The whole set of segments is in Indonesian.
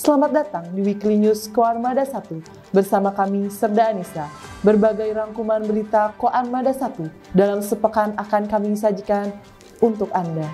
Selamat datang di Weekly News Koarmada 1. Bersama kami, Serda Anissa. Berbagai rangkuman berita Koarmada 1 dalam sepekan akan kami sajikan untuk Anda.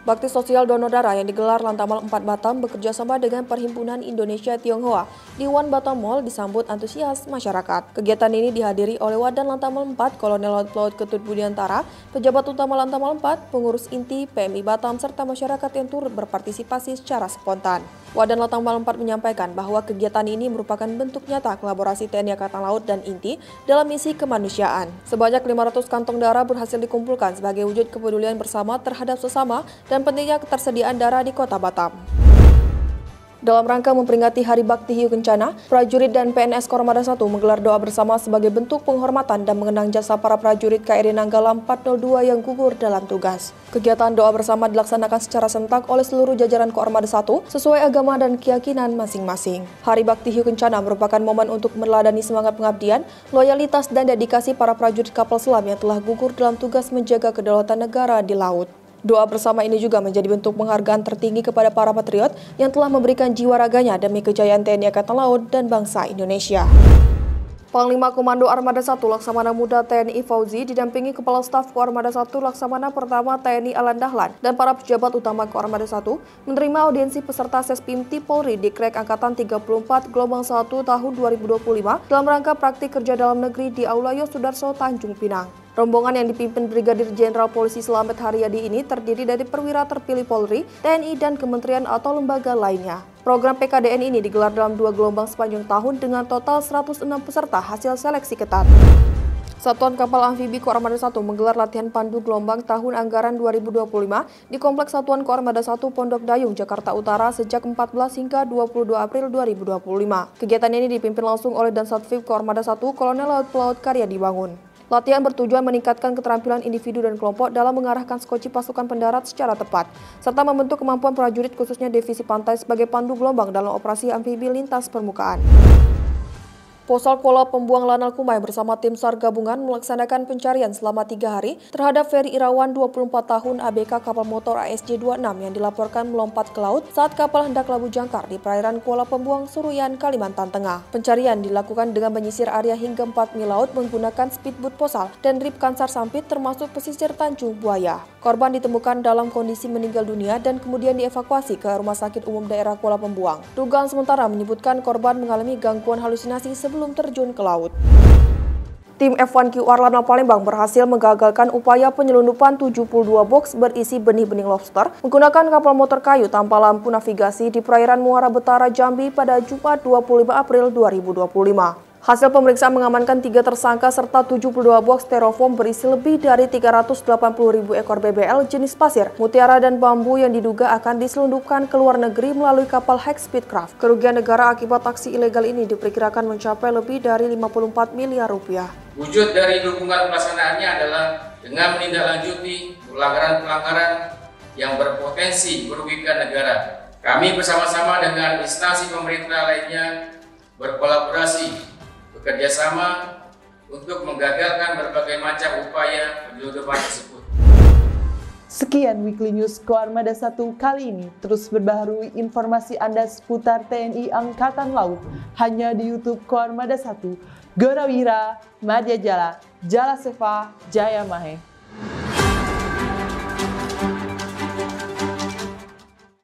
Bakti sosial donor darah yang digelar Lantamal 4 Batam bekerja sama dengan Perhimpunan Indonesia Tionghoa di One Batam Mall disambut antusias masyarakat. Kegiatan ini dihadiri oleh Wadan Lantamal 4, Kolonel Laut Pelaut Ketut Budiantara, pejabat utama Lantamal 4, pengurus inti PMI Batam, serta masyarakat yang turut berpartisipasi secara spontan. Wadan Lantamal 4 menyampaikan bahwa kegiatan ini merupakan bentuk nyata kolaborasi TNI Angkatan Laut dan Inti dalam misi kemanusiaan. Sebanyak 500 kantong darah berhasil dikumpulkan sebagai wujud kepedulian bersama terhadap sesama dan pentingnya ketersediaan darah di Kota Batam. Dalam rangka memperingati Hari Bakti Hiu Kencana, prajurit dan PNS Koarmada 1 menggelar doa bersama sebagai bentuk penghormatan dan mengenang jasa para prajurit KRI Nanggala 402 yang gugur dalam tugas. Kegiatan doa bersama dilaksanakan secara serentak oleh seluruh jajaran Koarmada 1 sesuai agama dan keyakinan masing-masing. Hari Bakti Hiu Kencana merupakan momen untuk meneladani semangat pengabdian, loyalitas dan dedikasi para prajurit kapal selam yang telah gugur dalam tugas menjaga kedaulatan negara di laut. Doa bersama ini juga menjadi bentuk penghargaan tertinggi kepada para patriot yang telah memberikan jiwa raganya demi kejayaan TNI Angkatan Laut dan bangsa Indonesia. Panglima Komando Armada 1 Laksamana Muda TNI Fauzi didampingi Kepala Staf Koarmada 1 Laksamana Pertama TNI Alan Dahlan dan para pejabat utama Koarmada 1 menerima audiensi peserta Sespimti Polri di Krek Angkatan 34 Gelombang 1 tahun 2025 dalam rangka praktik kerja dalam negeri di Aula Yosudarso Tanjung Pinang. Rombongan yang dipimpin Brigadir Jenderal Polisi Slamet Haryadi ini terdiri dari perwira terpilih Polri, TNI, dan kementerian atau lembaga lainnya. Program PKDN ini digelar dalam 2 gelombang sepanjang tahun dengan total 106 peserta hasil seleksi ketat. Satuan Kapal Amfibi Koarmada 1 menggelar latihan pandu gelombang tahun anggaran 2025 di Kompleks Satuan Koarmada 1 Pondok Dayung, Jakarta Utara sejak 14 hingga 22 April 2025. Kegiatan ini dipimpin langsung oleh Dansatviv Koarmada 1 Kolonel Laut Pelaut Karya Dibangun. Latihan bertujuan meningkatkan keterampilan individu dan kelompok dalam mengarahkan skoci pasukan pendarat secara tepat, serta membentuk kemampuan prajurit khususnya divisi pantai sebagai pandu gelombang dalam operasi amfibi lintas permukaan. Posal Kuala Pembuang Lanal Kumai bersama tim SAR gabungan melaksanakan pencarian selama 3 hari terhadap Ferry Irawan 24 tahun ABK kapal motor ASJ-26 yang dilaporkan melompat ke laut saat kapal hendak labuh jangkar di perairan Kuala Pembuang, Suruyan, Kalimantan Tengah. Pencarian dilakukan dengan menyisir area hingga 4 mil laut menggunakan speedboat Posal dan rip Kansar Sampit termasuk pesisir Tanjung Buaya. Korban ditemukan dalam kondisi meninggal dunia dan kemudian dievakuasi ke Rumah Sakit Umum Daerah Kuala Pembuang. Dugaan sementara menyebutkan korban mengalami gangguan halusinasi sebelum terjun ke laut. Tim F1 QR Lanal Palembang berhasil menggagalkan upaya penyelundupan 72 box berisi benih-benih lobster menggunakan kapal motor kayu tanpa lampu navigasi di perairan Muara Betara, Jambi pada Jumat 25 April 2025. Hasil pemeriksaan mengamankan 3 tersangka serta 72 box styrofoam berisi lebih dari 380.000 ekor BBL jenis pasir, mutiara, dan bambu yang diduga akan diselundupkan ke luar negeri melalui kapal high speed craft. Kerugian negara akibat aksi ilegal ini diperkirakan mencapai lebih dari 54 miliar rupiah. Wujud dari dukungan pelaksanaannya adalah dengan menindaklanjuti pelanggaran-pelanggaran yang berpotensi merugikan negara. Kami bersama-sama dengan instansi pemerintah lainnya berkolaborasi bekerjasama untuk menggagalkan berbagai macam upaya penyelundupan tersebut. Sekian Weekly News Koarmada 1 kali ini. Terus berbaharui informasi Anda seputar TNI Angkatan Laut hanya di YouTube Koarmada 1. Gorawira, Madya Jala, Jala Seva, Jaya Mahe.